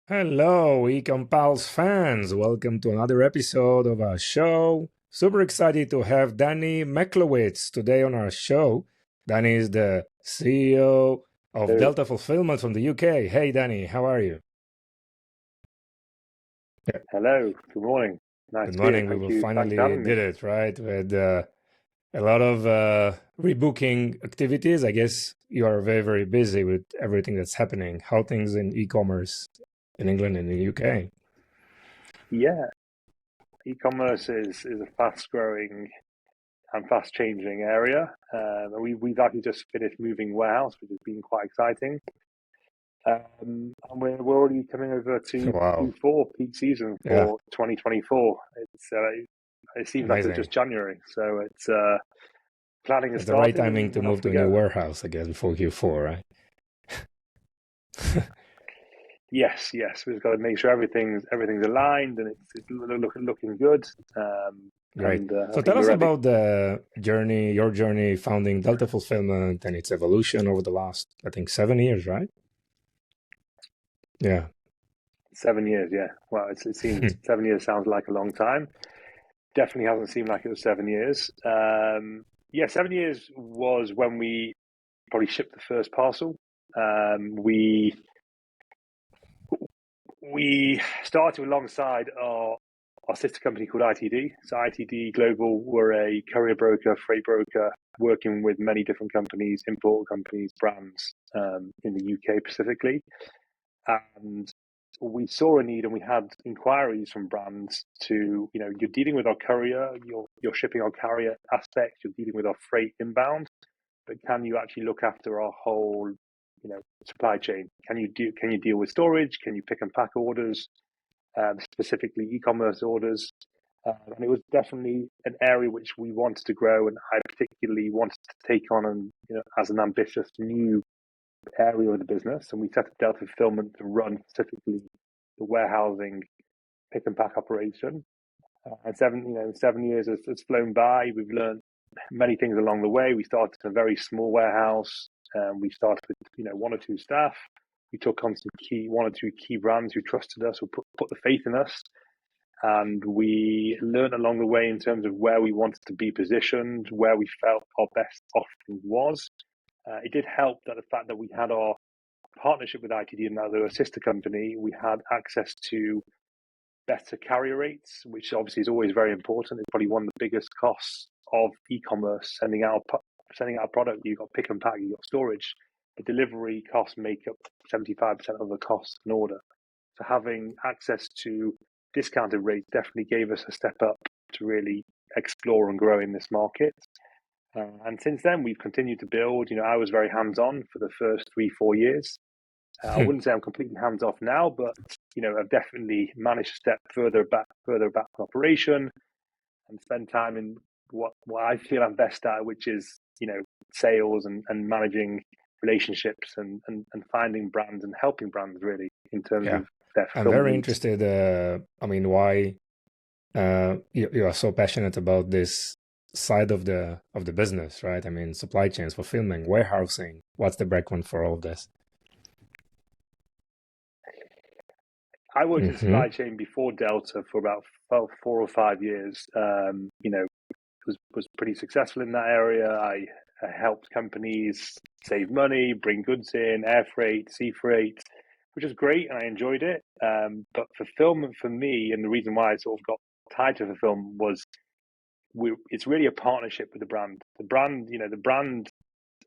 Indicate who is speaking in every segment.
Speaker 1: Hello, eCommerce fans. Welcome to another episode of our show. Super excited to have Dani Mechlowitz today on our show. Dani is the CEO of
Speaker 2: Hello.
Speaker 1: Delta Fulfillment from the UK. Hey, Dani, how are you?
Speaker 2: Hello. Good morning. Nice
Speaker 1: Good
Speaker 2: to be here.
Speaker 1: morning. We
Speaker 2: Thank
Speaker 1: will
Speaker 2: you. Thanks for
Speaker 1: finally
Speaker 2: having me.
Speaker 1: did it, right? We had a lot of rebooking activities. I guess you are very, very busy with everything that's happening. How things in e-commerce in England and the UK?
Speaker 2: Yeah, e-commerce is a fast-growing and fast-changing area. We've actually just finished moving warehouse, which has been quite exciting. And we're already coming over to
Speaker 1: Wow.
Speaker 2: Q4 peak season
Speaker 1: Yeah,
Speaker 2: for 2024. It seems like it was
Speaker 1: amazing.
Speaker 2: just January, so it's planning has
Speaker 1: At the right
Speaker 2: started
Speaker 1: timing to
Speaker 2: and off
Speaker 1: move to
Speaker 2: we
Speaker 1: a new
Speaker 2: go.
Speaker 1: warehouse, I guess, before Q4, right?
Speaker 2: Yes, we've got to make sure everything's aligned and it's looking good.
Speaker 1: Great.
Speaker 2: I
Speaker 1: So
Speaker 2: think
Speaker 1: tell
Speaker 2: we're
Speaker 1: us
Speaker 2: ready.
Speaker 1: about the journey, your journey founding Delta Fulfillment and its evolution over the last, I think, 7 years, right? Yeah.
Speaker 2: 7 years, yeah. Well, it seems 7 years sounds like a long time. Definitely hasn't seemed like it was 7 years. Yeah, 7 years was when we probably shipped the first parcel. We started alongside our sister company called ITD. So ITD Global were a courier broker, freight broker, working with many different companies, import companies, brands in the UK specifically. And we saw a need and we had inquiries from brands to, you're dealing with our courier, you're shipping our carrier aspect, you're dealing with our freight inbound, but can you actually look after our whole, supply chain? Can you deal with storage? Can you pick and pack orders, specifically e-commerce orders? And it was definitely an area which we wanted to grow, and I particularly wanted to take on, and as an ambitious new area of the business. And we set up Delta Fulfillment to run specifically the warehousing pick and pack operation. And 7 years has flown by. We've learned many things along the way. We started in a very small warehouse. We started with one or two staff. We took on one or two key brands who trusted us, who put the faith in us, and we learned along the way in terms of where we wanted to be positioned, where we felt our best offering was. It did help that the fact that we had our partnership with ITD and now they're a sister company, we had access to better carrier rates, which obviously is always very important. It's probably one of the biggest costs of e-commerce, sending out a product. You've got pick and pack, you've got storage. The delivery costs make up 75% of the cost of an order. So having access to discounted rates definitely gave us a step up to really explore and grow in this market. And since then, we've continued to build. I was very hands-on for the first 3-4 years. I wouldn't say I'm completely hands-off now, but I've definitely managed to step further back from operation and spend time in what I feel I'm best at, which is sales and managing relationships and finding brands and helping brands really in terms
Speaker 1: Yeah.
Speaker 2: of their
Speaker 1: I'm
Speaker 2: fulfillment
Speaker 1: very
Speaker 2: needs.
Speaker 1: interested, why you are so passionate about this side of the business, right? I mean, supply chains, fulfillment, warehousing. What's the background for all of this?
Speaker 2: I worked in
Speaker 1: Mm-hmm.
Speaker 2: supply chain before Delta for about 4 or 5 years. Was pretty successful in that area. I helped companies save money, bring goods in, air freight, sea freight, which was great, and I enjoyed it. But fulfillment for me, and the reason why I sort of got tied to fulfillment was it's really a partnership with the brand. The brand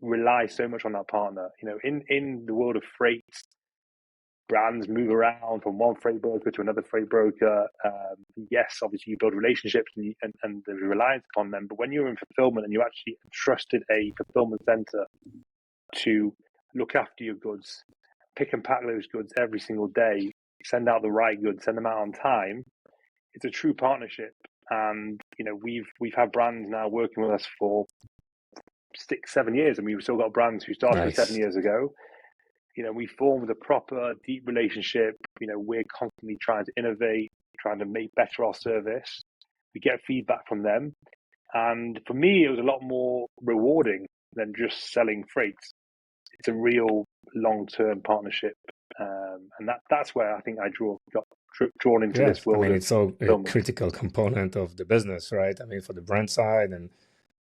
Speaker 2: relies so much on that partner. In the world of freight, brands move around from one freight broker to another freight broker. Yes, obviously you build relationships and there's reliance upon them. But when you're in fulfillment and you actually trusted a fulfillment center to look after your goods, pick and pack those goods every single day, send out the right goods, send them out on time, it's a true partnership. And we've had brands now working with us for 6-7 years, and we've still got brands who started with 7
Speaker 1: Nice.
Speaker 2: years ago. We formed a proper, deep relationship. We're constantly trying to innovate, trying to make better our service. We get feedback from them. And for me, it was a lot more rewarding than just selling freight. It's a real long-term partnership. And that's where I think I got drawn into this world.
Speaker 1: I mean, it's so a
Speaker 2: fulfillment.
Speaker 1: critical component of the business, right? I mean, for the brand side, and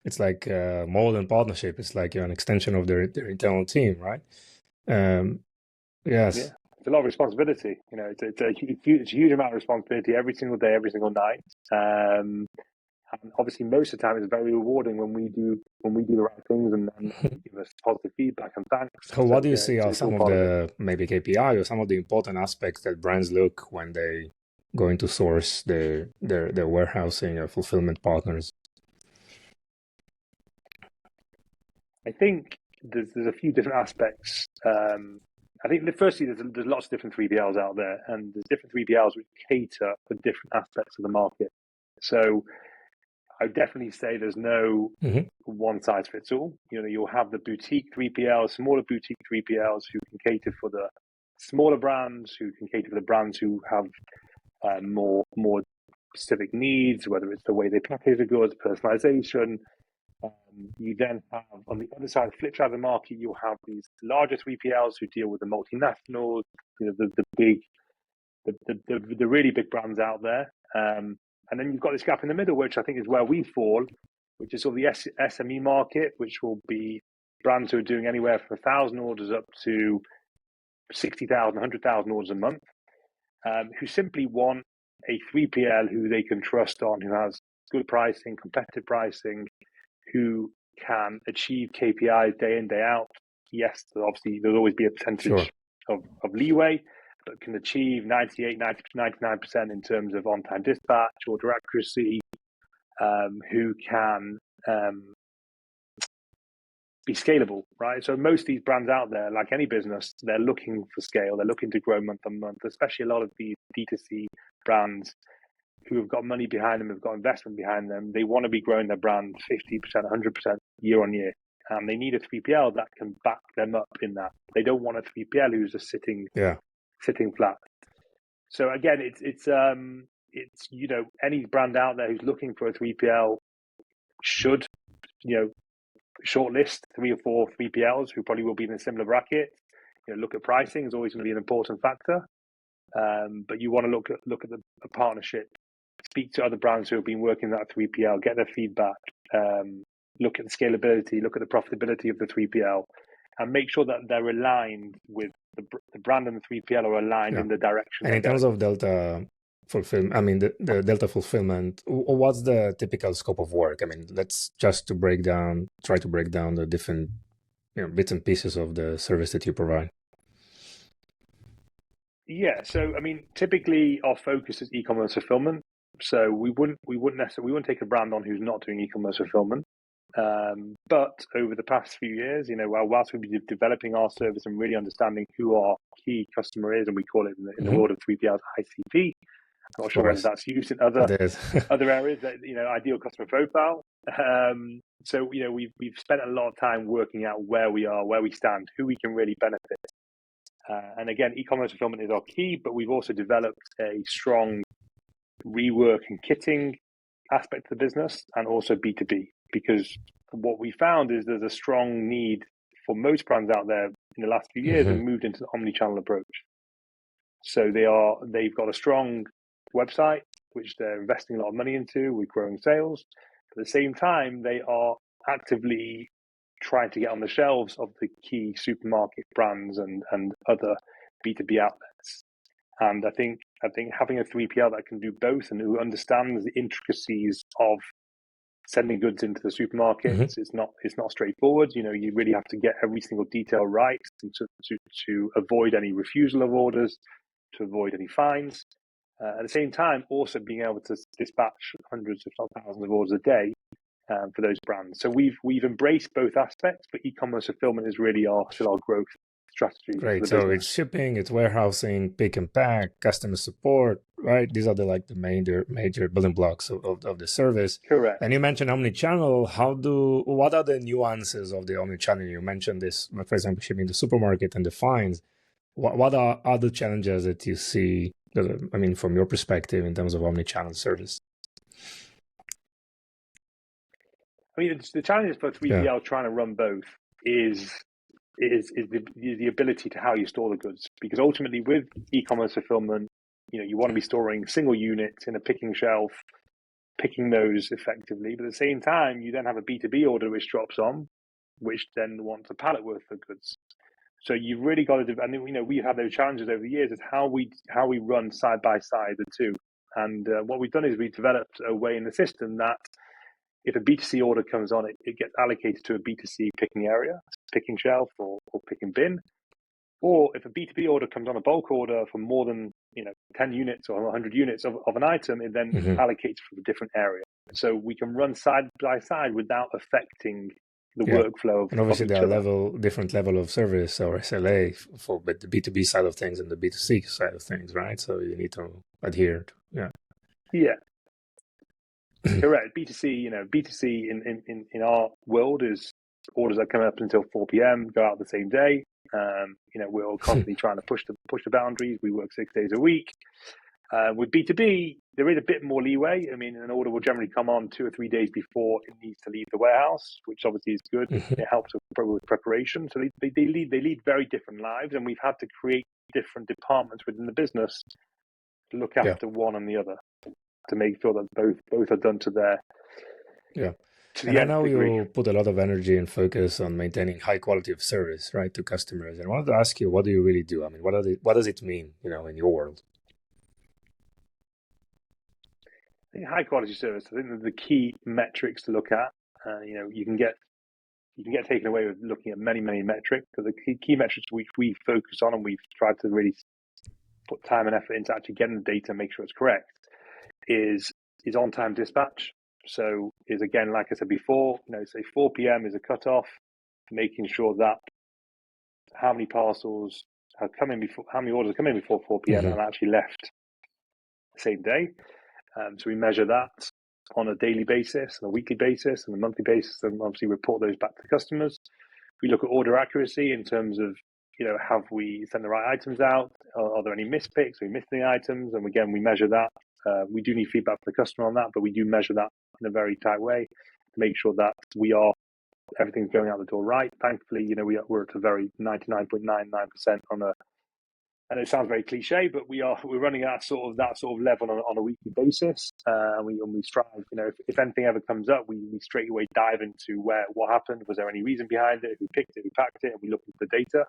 Speaker 1: it's like more than partnership. It's like you're an extension of their internal team, right? Yes.
Speaker 2: Yeah, it's a lot of responsibility. You know, it's a huge amount of responsibility every single day, every single night. And obviously, most of the time, it's very rewarding when we do the right things and give us positive feedback and thanks.
Speaker 1: So, what do you see are
Speaker 2: it's
Speaker 1: some
Speaker 2: all
Speaker 1: of
Speaker 2: part of
Speaker 1: the maybe KPI or some of the important aspects that brands look when they going to source their warehousing or fulfillment partners?
Speaker 2: I think there's a few different aspects. I think firstly, there's lots of different 3PLs out there, and there's different 3PLs which cater for different aspects of the market. So I would definitely say there's no one size fits all. You know, you'll have the boutique 3PLs, smaller boutique 3PLs who can cater for the smaller brands, who can cater for the brands who have more specific needs, whether it's the way they package the goods, personalization. You then have on the other side, the flip side of the market, you'll have these larger 3PLs who deal with the multinationals, you know, the really big brands out there. And then you've got this gap in the middle, which I think is where we fall, which is sort of the SME market, which will be brands who are doing anywhere from 1,000 orders up to 60,000, 100,000 orders a month, who simply want a 3PL who they can trust on, who has good pricing, competitive pricing, who can achieve KPIs day in, day out. Yes, obviously there'll always be a percentage of leeway, but can achieve 98, 90, 99% in terms of on-time dispatch, order accuracy, who can be scalable, right? So most of these brands out there, like any business, they're looking for scale. They're looking to grow month on month, especially a lot of these D2C brands who have got money behind them, have got investment behind them. They want to be growing their brand 50%, 100% year on year. And they need a 3PL that can back them up in that. They don't want a 3PL who's just sitting flat. So again, it's you know, any brand out there who's looking for a 3PL should, you know, shortlist 3 or 4 3PLs who probably will be in a similar bracket. You know, look at pricing is always going to be an important factor, but you want to look at the partnership. Speak to other brands who have been working that 3PL, get their feedback, look at the scalability, look at the profitability of the 3PL, and make sure that they're aligned with the brand and the 3PL are aligned in the direction.
Speaker 1: And in terms of Delta fulfillment, I mean, the Delta fulfillment, what's the typical scope of work? I mean, let's just try to break down the different, you know, bits and pieces of the service that you provide.
Speaker 2: Yeah, so I mean, typically our focus is e-commerce fulfillment. So we wouldn't take a brand on who's not doing e-commerce fulfillment. But over the past few years, you know, whilst we've been developing our service and really understanding who our key customer is, and we call it in the world of 3PLs ICP. I'm not sure whether that's used in other areas. That, you know, ideal customer profile. So you know, we've spent a lot of time working out where we are, where we stand, who we can really benefit. And again, e-commerce fulfillment is our key, but we've also developed a strong rework and kitting aspect of the business, and also B2B, because what we found is there's a strong need for most brands out there in the last few years have moved into the omnichannel approach. So they've got a strong website, which they're investing a lot of money into, with growing sales. At the same time, they are actively trying to get on the shelves of the key supermarket brands and other B2B outlets. And I think having a 3PL that can do both and who understands the intricacies of sending goods into the supermarkets, it's not straightforward. You know, you really have to get every single detail right to avoid any refusal of orders, to avoid any fines. At the same time, also being able to dispatch hundreds, if not thousands, of orders a day for those brands. So we've embraced both aspects, but e-commerce fulfillment is really still our growth strategy.
Speaker 1: Great. So it's shipping, it's warehousing, pick and pack, customer support, right? These are the major building blocks of the service.
Speaker 2: Correct.
Speaker 1: And you mentioned omnichannel. What are the nuances of the omnichannel? You mentioned this, for example, shipping the supermarket and the fines. What are other challenges that you see, I mean, from your perspective in terms of omnichannel service?
Speaker 2: I mean, the challenges for 3PL trying to run both is is the ability to how you store the goods. Because ultimately, with e-commerce fulfillment, you want to be storing single units in a picking shelf, picking those effectively. But at the same time, you then have a B2B order which drops on, which then wants a pallet worth of goods. So you've really got to, and we've had those challenges over the years, is how we run side by side the two. And what we've done is we've developed a way in the system that if a B2C order comes on, it gets allocated to a B2C picking area, picking shelf or picking bin. Or if a B2B order comes on, a bulk order for more than 10 units or 100 units of an item, it then allocates from a different area. So we can run side by side without affecting the workflow of,
Speaker 1: and obviously
Speaker 2: of
Speaker 1: there are different level of service or SLA for the B2B side of things and the B2C side of things, right? So you need to adhere to,
Speaker 2: correct. B2C in our world is orders that come up until 4 p.m. go out the same day. We're all constantly trying to push the boundaries. We work 6 days a week. With B2B, there is a bit more leeway. I mean, an order will generally come on 2 or 3 days before it needs to leave the warehouse, which obviously is good. It helps with preparation. So they lead very different lives, and we've had to create different departments within the business to look after one and the other, to make sure that both are done to their
Speaker 1: And I know you put a lot of energy and focus on maintaining high quality of service, right, to customers. And I wanted to ask you, what do you really do? I mean, what does it mean, in your world?
Speaker 2: I think high quality service, I think the key metrics to look at, you can get taken away with looking at many, many metrics, but the key metrics which we focus on and we've tried to really put time and effort into actually getting the data and make sure it's correct is on-time dispatch. So is, again, like I said before, say 4 p.m. is a cutoff, making sure that how many parcels have come in before, how many orders have come in before 4 p.m. and actually left the same day. So we measure that on a daily basis, on a weekly basis, and a monthly basis, and obviously report those back to the customers. We look at order accuracy in terms of, have we sent the right items out? Are there any mispicks? Are we missing the items? And again, we measure that. We do need feedback from the customer on that, but we do measure that in a very tight way to make sure that everything's going out the door right. Thankfully, we're at a very 99.99% on a, and it sounds very cliche, but we're running at that sort of level on a weekly basis, and we strive. If anything ever comes up, we straight away dive into what happened. Was there any reason behind it? Who picked it? Who packed it? And we look at the data.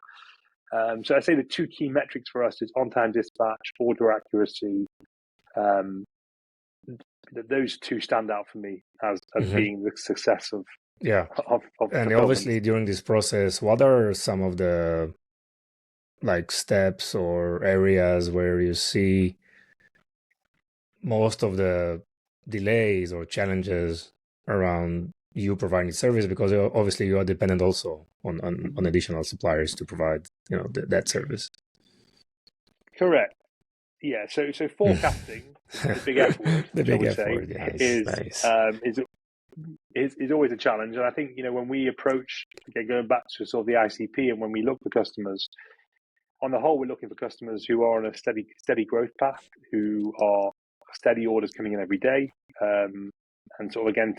Speaker 2: So I say the two key metrics for us is on-time dispatch, order accuracy. Those two stand out for me as being the success of
Speaker 1: and obviously during this process, what are some of the steps or areas where you see most of the delays or challenges around you providing service, because obviously you are dependent also on additional suppliers to provide that service.
Speaker 2: Correct. Yeah. So forecasting, the big F word,
Speaker 1: the big F word,
Speaker 2: is always a challenge. And I think when we approach, going back to sort of the ICP, and when we look for customers, on the whole, we're looking for customers who are on a steady growth path, who are steady orders coming in every day, and sort of again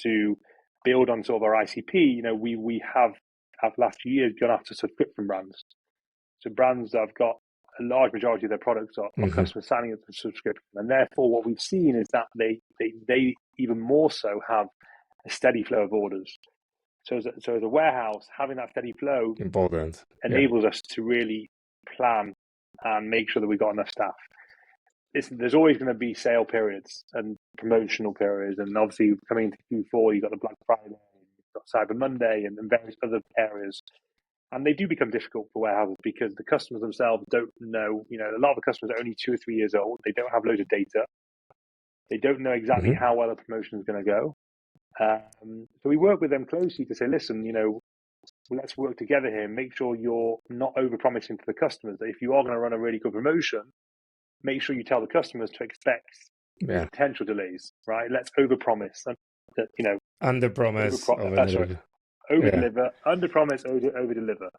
Speaker 2: to build on sort of our ICP. We have last few years gone after subscription brands, so brands that have got a large majority of their products are customers signing up for subscription, and therefore what we've seen is that they even more so have a steady flow of orders. So as a warehouse, having that steady flow
Speaker 1: important
Speaker 2: enables us to really plan and make sure that we've got enough staff. There's always going to be sale periods and promotional periods, and obviously coming into Q4, you've got the Black Friday, you've got Cyber Monday, and various other areas. And they do become difficult for warehouses because the customers themselves don't know. A lot of the customers are only 2 or 3 years old. They don't have loads of data. They don't know exactly how well the promotion is going to go. So we work with them closely to say, listen, let's work together here. Make sure you're not over-promising to the customers. That if you are going to run a really good promotion, make sure you tell the customers to expect potential delays. Right? Let's over-promise.
Speaker 1: Under-promise,
Speaker 2: over-deliver, under-promise, over-deliver.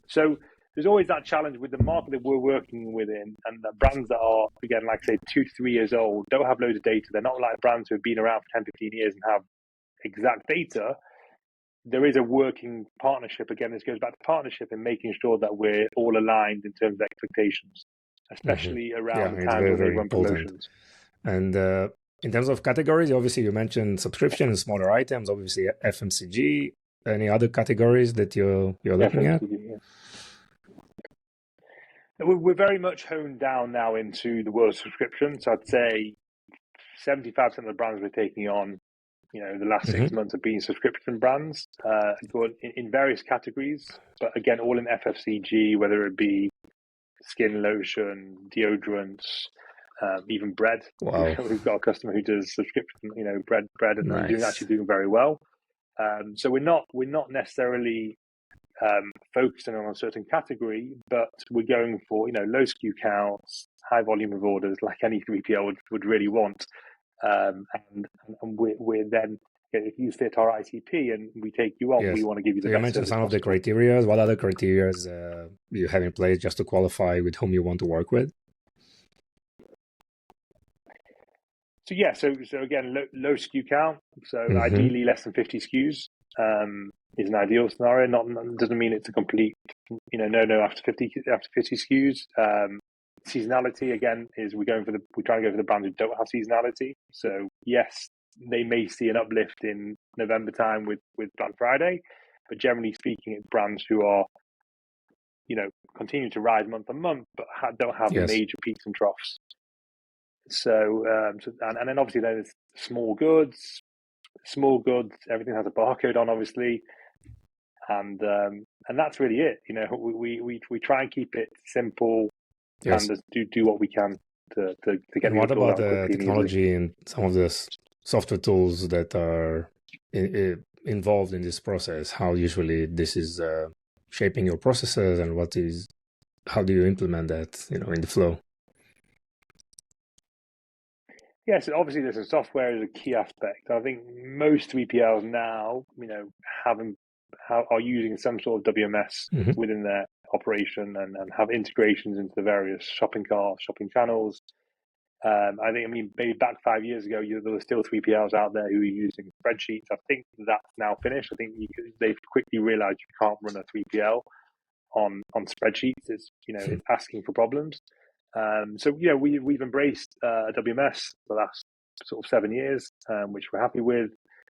Speaker 2: So there's always that challenge with the market that we're working within, and the brands that are, again, like I say, 2 to 3 years old, don't have loads of data. They're not like brands who have been around for 10, 15 years and have exact data. there is a working partnership. Again, this goes back to partnership and making sure that we're all aligned in terms of expectations, especially around the
Speaker 1: it's
Speaker 2: times
Speaker 1: very,
Speaker 2: when we
Speaker 1: very
Speaker 2: run
Speaker 1: important.
Speaker 2: promotions.
Speaker 1: And in terms of categories, obviously you mentioned subscription and smaller items, obviously FMCG. Any other categories that you're looking at?
Speaker 2: Yeah. We're very much honed down now into the world of subscription. So I'd say 75% of the brands we're taking on, the last 6 months have been subscription brands, in various categories, but again, all in FFCG, whether it be skin lotion, deodorants, even bread.
Speaker 1: Wow.
Speaker 2: We've got a customer who does subscription, bread, and
Speaker 1: Nice.
Speaker 2: actually doing very well. So we're not necessarily focusing on a certain category, but we're going for low SKU counts, high volume of orders, like any 3PL would really want. And we're then, if you fit our ICP and we take you on,
Speaker 1: Yes.
Speaker 2: we want to give you the
Speaker 1: So
Speaker 2: best.
Speaker 1: You mentioned
Speaker 2: service
Speaker 1: some of the
Speaker 2: possible.
Speaker 1: criteria. What other criteria you have in place just to qualify with whom you want to work with?
Speaker 2: So again, low SKU count. So ideally less than 50 SKUs is an ideal scenario. Not doesn't mean it's a complete no after 50 SKUs. Seasonality again is we're trying to go for the brands who don't have seasonality. So yes, they may see an uplift in November time with Black Friday, but generally speaking, it's brands who are continue to rise month on month, but don't have major peaks and troughs. So and then obviously there's small goods. Everything has a barcode on, obviously, and that's really it. We try and keep it simple.
Speaker 1: Yes.
Speaker 2: And do what we can to get.
Speaker 1: And what about the technology and some of the software tools that are involved in this process? How usually this is shaping your processes, and how do you implement that in the flow?
Speaker 2: Yes, obviously there's software is a key aspect. I think most 3PLs now, are using some sort of WMS within their operation and have integrations into the various shopping carts, shopping channels. Maybe back 5 years ago, there were still 3PLs out there who were using spreadsheets. I think that's now finished. I think they've quickly realized you can't run a 3PL on spreadsheets. It's asking for problems. We've embraced WMS the last sort of 7 years, which we're happy with,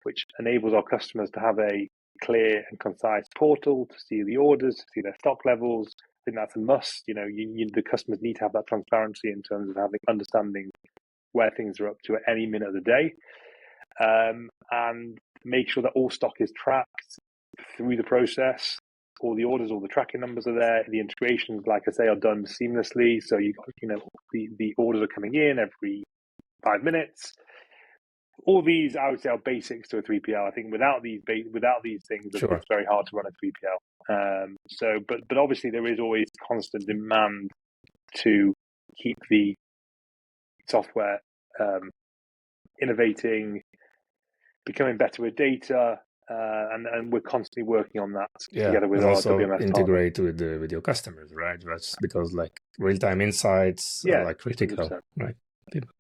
Speaker 2: which enables our customers to have a clear and concise portal to see the orders, to see their stock levels. I think that's a must. The customers need to have that transparency in terms of understanding where things are up to at any minute of the day, and make sure that all stock is tracked through the process. All the orders, all the tracking numbers are there. The integrations, like I say, are done seamlessly. So the orders are coming in every 5 minutes. All these, I would say, are basics to a 3PL. I think without these things, it's very hard to run a 3PL. But obviously there is always constant demand to keep the software innovating, becoming better with data. And we're constantly working on that together with our
Speaker 1: also
Speaker 2: WMS
Speaker 1: integrate with your customers, right? That's because real-time insights are critical, 100%. Right? People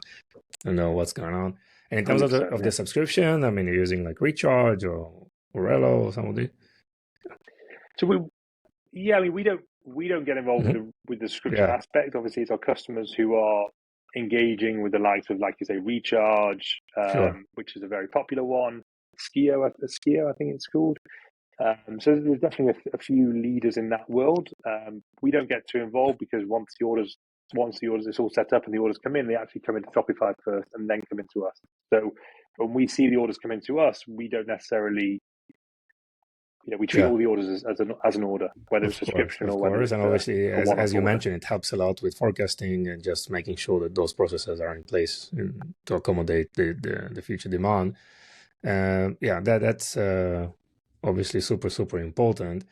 Speaker 1: know what's going on. And in terms of the subscription, you're using Recharge or Orelo or some of the.
Speaker 2: So we don't get involved with the subscription aspect. Obviously, it's our customers who are engaging with the likes of, like you say, Recharge, which is a very popular one. Skio, I think it's called. So there's definitely a few leaders in that world. We don't get too involved because once the orders it's all set up and the orders come in, they actually come into Shopify first and then come into us. So when we see the orders come into us, we don't necessarily, we treat all the orders as an order, whether it's subscription or whether it's
Speaker 1: and obviously, as you mentioned, it helps a lot with forecasting and just making sure that those processes are in place to accommodate the future demand. That's obviously super, super important.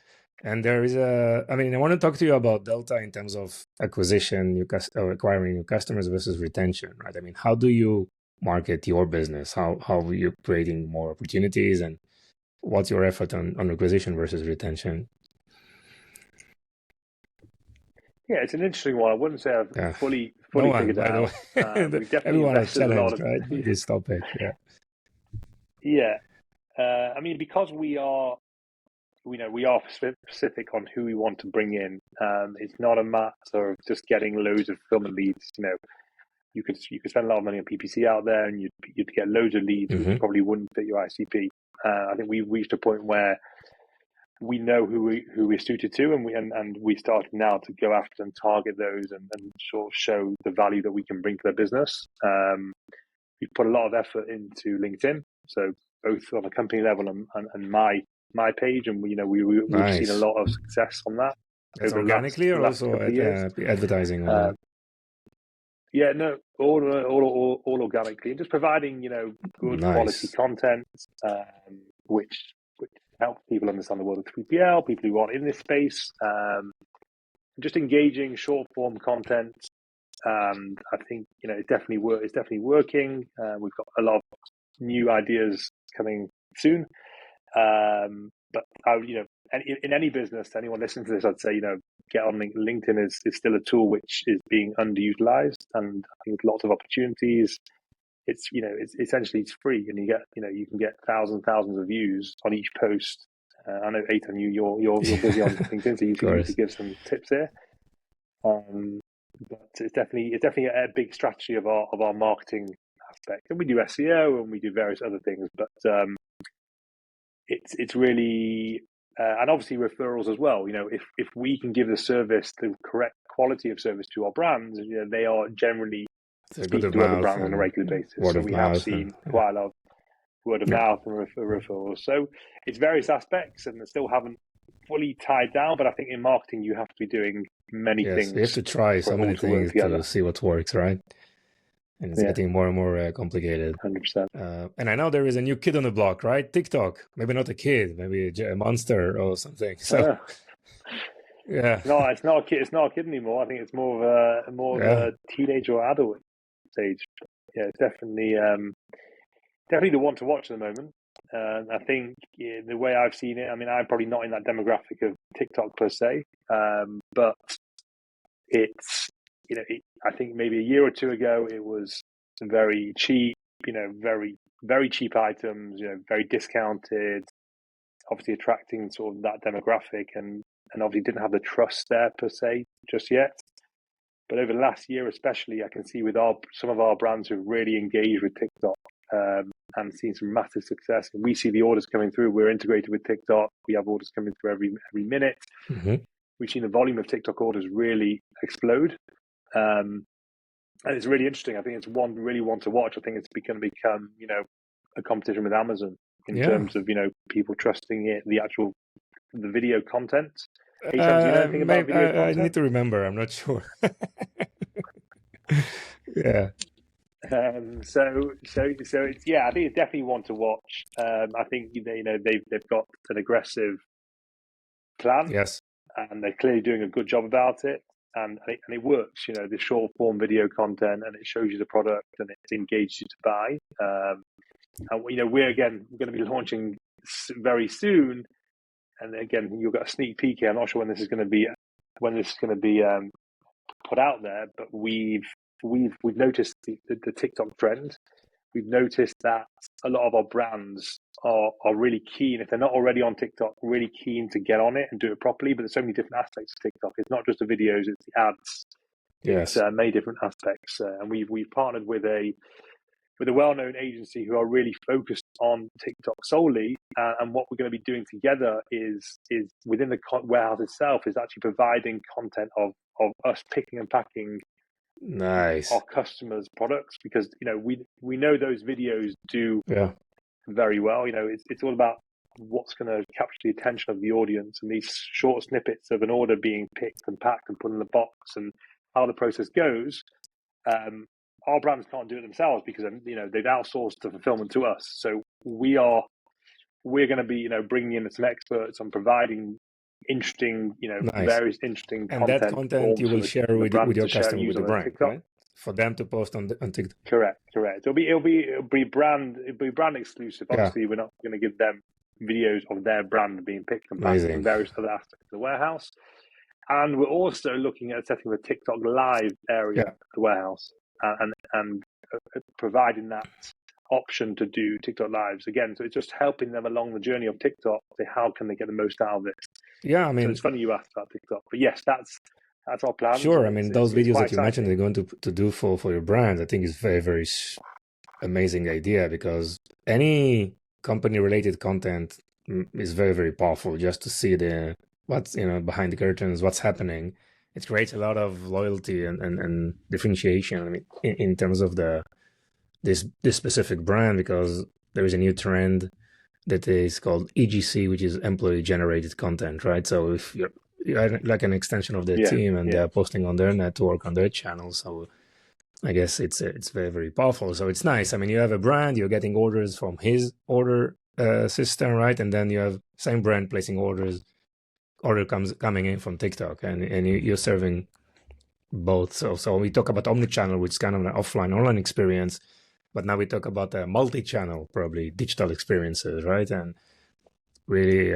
Speaker 1: And there is I want to talk to you about Delta in terms of acquisition, acquiring new customers versus retention, right? How do you market your business? How are you creating more opportunities, and what's your effort on acquisition versus retention?
Speaker 2: Yeah, it's an interesting one. I wouldn't say I've fully figured it out.
Speaker 1: Everyone is challenged, right, by this topic.
Speaker 2: Because we are we are specific on who we want to bring in. It's not a matter of just getting loads of fulfillment leads. You could spend a lot of money on PPC out there, and you'd get loads of leads, which probably wouldn't fit your ICP. I think we've reached a point where we know who we're suited to, and we started now to go after and target those and sort of show the value that we can bring to their business. We've put a lot of effort into LinkedIn, so both on a company level and my page, and we've seen a lot of success on that.
Speaker 1: That's organically or also advertising?
Speaker 2: Yeah, no, all organically, and just providing good quality content, which helps people understand the world of 3PL, people who aren't in this space, just engaging short form content. And I think it's definitely working. We've got a lot of new ideas coming soon. But in any business, anyone listening to this, I'd say get on LinkedIn is still a tool which is being underutilized, and I think lots of opportunities. It's essentially it's free, and you can get thousands of views on each post. I know Eitan, you're busy on LinkedIn, so you can give some tips here. But it's definitely a big strategy of our marketing aspect, and we do SEO and we do various other things, but it's really and obviously referrals as well. If we can give the service the correct quality of service to our brands, they are generally speaking to other brands on a regular basis. So we have seen quite a lot of word of mouth and referrals. So it's various aspects, and they still haven't fully tied down. But I think in marketing, you have to be doing many things.
Speaker 1: You have to try so many things to see what works, right? And it's getting more and more complicated.
Speaker 2: 100%.
Speaker 1: And I know there is a new kid on the block, right? TikTok. Maybe not a kid, maybe a monster or something. So, yeah.
Speaker 2: No, it's not a kid. It's not a kid anymore. I think it's more of a teenage or adult stage. Yeah, it's definitely the one to watch at the moment. I think the way I've seen it, I mean, I'm probably not in that demographic of TikTok per se, but it's I think maybe a year or two ago it was very cheap, very very cheap items, very discounted, obviously attracting sort of that demographic, and obviously didn't have the trust there per se just yet. But over the last year, especially, I can see with some of our brands who really engaged with TikTok and seen some massive success. And we see the orders coming through. We're integrated with TikTok. We have orders coming through every minute. We've seen the volume of TikTok orders really explode. And it's really interesting. I think it's one to watch. I think it's going to become, a competition with Amazon in terms of, people trusting it, the video content. Hey, Sam, do you know anything about video content?
Speaker 1: I need to remember. I'm not sure. Yeah.
Speaker 2: So it's I think it's definitely one to watch. I think they've got an aggressive plan.
Speaker 1: Yes.
Speaker 2: And they're clearly doing a good job about it, and it works. The short form video content, and it shows you the product, and it engages you to buy. And we're going to be launching very soon. And again, you've got a sneak peek here. I'm not sure when this is going to be put out there, but we've noticed the TikTok trend. We've noticed that a lot of our brands are really keen, if they're not already on TikTok, really keen to get on it and do it properly. But there's so many different aspects of TikTok. It's not just the videos; it's the ads.
Speaker 1: Yes,
Speaker 2: it's many different aspects. And we've partnered with a well-known agency who are really focused on TikTok solely. And what we're going to be doing together is within the warehouse itself is actually providing content of us picking and packing our customers' products, because we know those videos do very well. It's all about what's going to capture the attention of the audience, and these short snippets of an order being picked and packed and put in the box and how the process goes. Our brands can't do it themselves because they've outsourced the fulfillment to us. So we're going to be bringing in some experts on providing interesting various interesting
Speaker 1: and
Speaker 2: content.
Speaker 1: And that content you will share with your customer, with the brand, right? For them to post on TikTok.
Speaker 2: Correct. It'll be brand exclusive. Obviously, we're not going to give them videos of their brand being picked and packed in various other aspects of the warehouse. And we're also looking at setting a TikTok live area at the warehouse and providing that option to do TikTok lives again. So it's just helping them along the journey of TikTok. Say how can they get the most out of it?
Speaker 1: Yeah, I
Speaker 2: So
Speaker 1: mean,
Speaker 2: it's funny you asked about TikTok, but yes, that's our plans.
Speaker 1: sure. I
Speaker 2: And
Speaker 1: mean, those
Speaker 2: it's
Speaker 1: videos
Speaker 2: quite
Speaker 1: that you mentioned
Speaker 2: exciting.
Speaker 1: they're going to do for your brand, I think is very, very amazing idea because any company related content is very, very powerful just to see the what's behind the curtains, what's happening. It creates a lot of loyalty and differentiation. I mean, in terms of this specific brand, because there is a new trend that is called EGC, which is employee generated content, right? So if you're like an extension of their
Speaker 2: Yeah,
Speaker 1: team and
Speaker 2: yeah,
Speaker 1: they're posting on their network, on their channels, so I guess it's very, very powerful. So it's nice. I mean, you have a brand, you're getting orders from his order system, right? And then you have same brand placing order coming in from TikTok, and you're serving both. So we talk about omnichannel, which is kind of an offline online experience, but now we talk about a multi-channel, probably digital experiences, right? And really,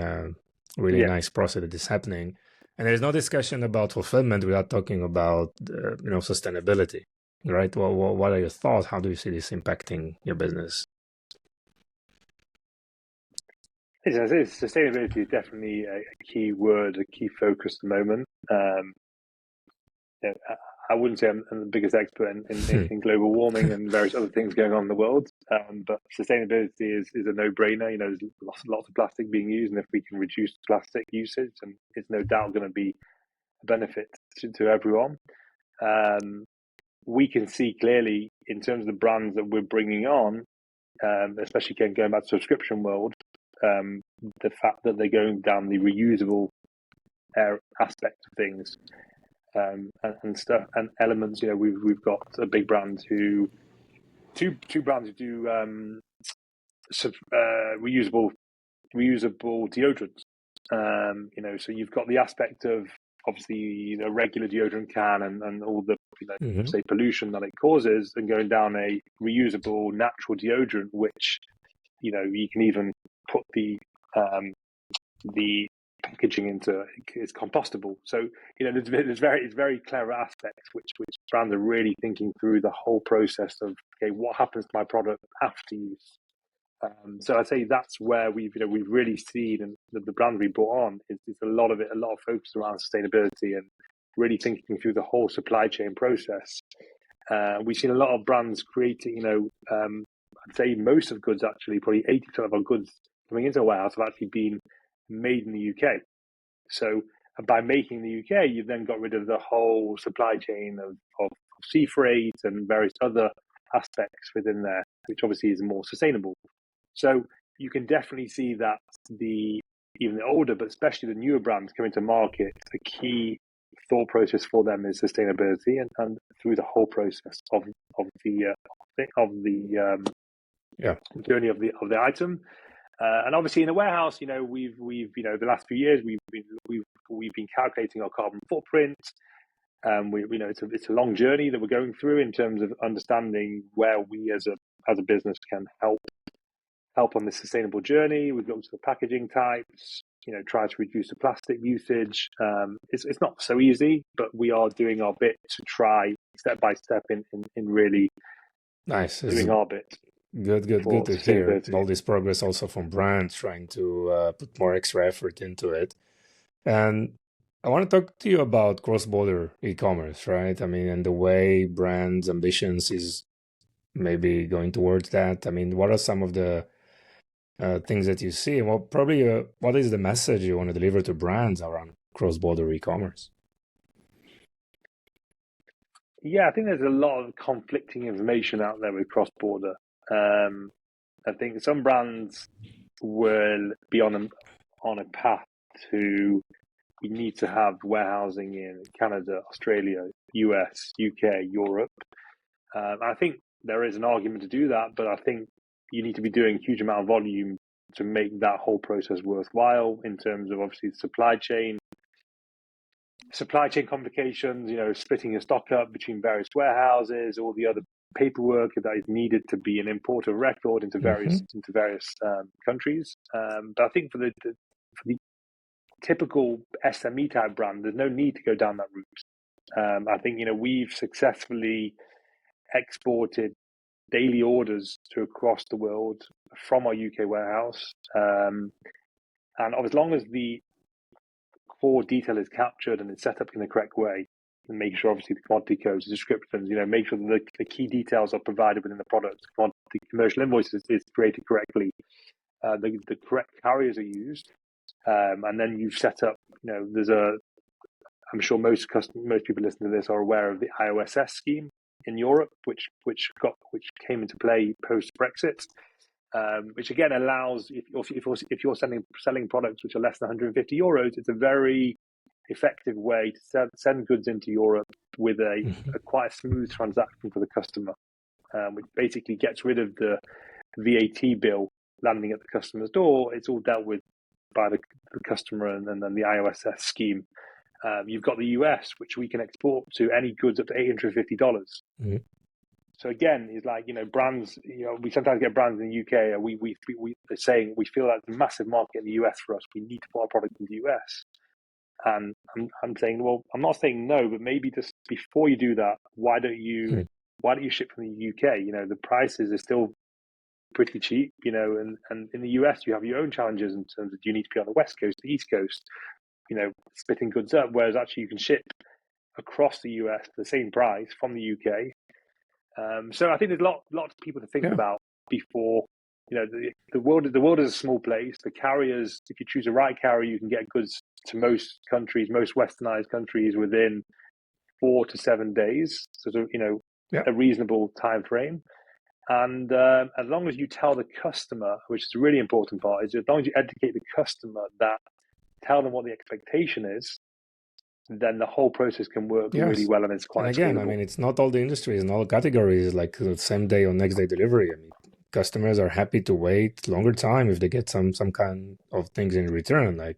Speaker 1: really
Speaker 2: yeah.
Speaker 1: nice process that is happening. And there's no discussion about fulfillment without talking about sustainability, right? What are your thoughts? How do you see this impacting your business?
Speaker 2: Sustainability is definitely a key word, a key focus at the moment. I wouldn't say I'm the biggest expert in global warming and various other things going on in the world, but sustainability is a no-brainer. There's lots of plastic being used, and if we can reduce plastic usage, and it's no doubt going to be a benefit to everyone. We can see clearly in terms of the brands that we're bringing on, especially going back to subscription world, the fact that they're going down the reusable aspect of things. And stuff and elements. We've got a big brand two brands who do reusable deodorants. So you've got the aspect of obviously regular deodorant can and all the say pollution that it causes, and going down a reusable natural deodorant, which you can even put the packaging into, it's compostable. So there's very clever aspects which brands are really thinking through the whole process of, okay, what happens to my product after use. So I'd say that's where we've really seen, and the brand we brought on is a lot of focus around sustainability and really thinking through the whole supply chain process. We've seen a lot of brands creating, I'd say most of goods, actually probably 80% of our goods coming into a warehouse have actually been made in the UK. So by making the UK, you've then got rid of the whole supply chain of sea freight and various other aspects within there, which obviously is more sustainable. So you can definitely see that even the older, but especially the newer brands coming to market, the key thought process for them is sustainability, and through the whole process of the journey of the item. And obviously in the warehouse, we've the last few years we've been calculating our carbon footprint. It's a long journey that we're going through in terms of understanding where we as a business can help on this sustainable journey. We've looked at the packaging types, try to reduce the plastic usage. It's not so easy, but we are doing our bit to try step by step in really
Speaker 1: nice
Speaker 2: doing our bit.
Speaker 1: Good to hear all this progress also from brands trying to put more extra effort into it. And I want to talk to you about cross-border e-commerce, right? I mean, and the way brands' ambitions is maybe going towards that. I mean, what are some of the things that you see? Well, probably what is the message you want to deliver to brands around cross-border e-commerce?
Speaker 2: Yeah, I think there's a lot of conflicting information out there with cross-border. I think some brands will be on a path to, we need to have warehousing in Canada, Australia, US, UK, Europe. I think there is an argument to do that, but I think you need to be doing a huge amount of volume to make that whole process worthwhile in terms of obviously the supply chain complications, splitting your stock up between various warehouses, all the other paperwork that is needed to be an importer record into various countries. But I think for the typical SME type brand, there's no need to go down that route. I think we've successfully exported daily orders to across the world from our UK warehouse. And as long as the core detail is captured and it's set up in the correct way, and make sure obviously the commodity codes, the descriptions, make sure that the key details are provided within the product, the commercial invoices is created correctly, the correct carriers are used, and then you've set up, I'm sure most people listening to this are aware of the IOSS scheme in Europe, which came into play post Brexit, which again allows if you're selling products which are less than 150 euros, it's a very effective way to send goods into Europe with a quite a smooth transaction for the customer, which basically gets rid of the VAT bill landing at the customer's door. It's all dealt with by the customer and then the IOSS scheme. You've got the US, which we can export to any goods up to $850. Mm-hmm. So again, it's like, brands, we sometimes get brands in the UK and we are saying we feel that's a massive market in the US for us. We need to put our product in the US. And I'm saying, well, I'm not saying no, but maybe just before you do that, why don't you ship from the UK? The prices are still pretty cheap, and in the US you have your own challenges in terms of, do you need to be on the West Coast, the East Coast, splitting goods up, whereas actually you can ship across the US for the same price from the UK. So I think there's lots of people to think about before. The world is a small place. The carriers, if you choose the right carrier, you can get goods to most countries, most westernized countries, within 4 to 7 days. So a reasonable time frame. And as long as you tell the customer, which is a really important part, is as long as you educate the customer, tell them what the expectation is, then the whole process can work really well, and it's quite.
Speaker 1: And again,
Speaker 2: scalable.
Speaker 1: It's not all the industries and all categories like same day or next day delivery. Customers are happy to wait longer time if they get some kind of things in return, like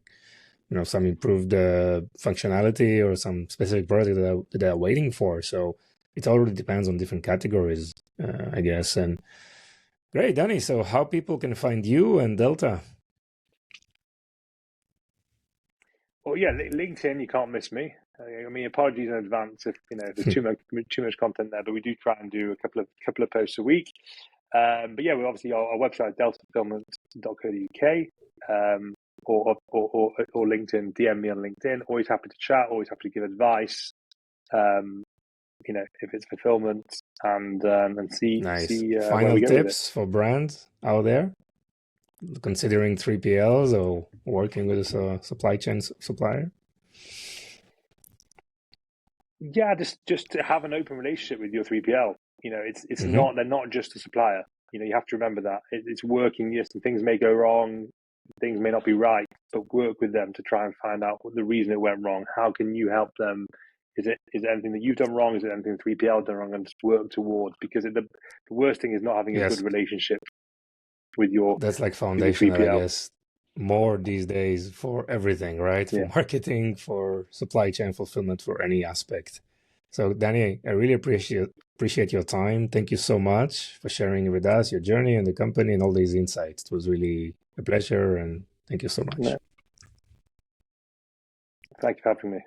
Speaker 1: some improved functionality or some specific product that they're waiting for. So it already depends on different categories, I guess. And great, Dani. So how people can find you and Delta?
Speaker 2: Well, yeah, LinkedIn, you can't miss me. Apologies in advance if there's too much content there, but we do try and do a couple of posts a week. But yeah, we obviously our website deltafulfillment.co.uk, or LinkedIn. DM me on LinkedIn. Always happy to chat. Always happy to give advice. If it's fulfillment, and see.
Speaker 1: Nice.
Speaker 2: See
Speaker 1: final tips for brands out there considering 3PLs or working with a supply chain supplier.
Speaker 2: Yeah, just to have an open relationship with your 3PL. It's not, they're not just a supplier. You have to remember that it's working. Yes, and things may go wrong, things may not be right, but work with them to try and find out what the reason it went wrong. How can you help them? Is it anything that you've done wrong? Is it anything 3PL done wrong? And just work towards, because the worst thing is not having a good relationship with your.
Speaker 1: That's like foundational, I guess. More these days for everything, right? For marketing, for supply chain fulfillment, for any aspect. So Dani, I really appreciate your time. Thank you so much for sharing with us your journey and the company and all these insights. It was really a pleasure, and thank you so much.
Speaker 2: Thank you for having me.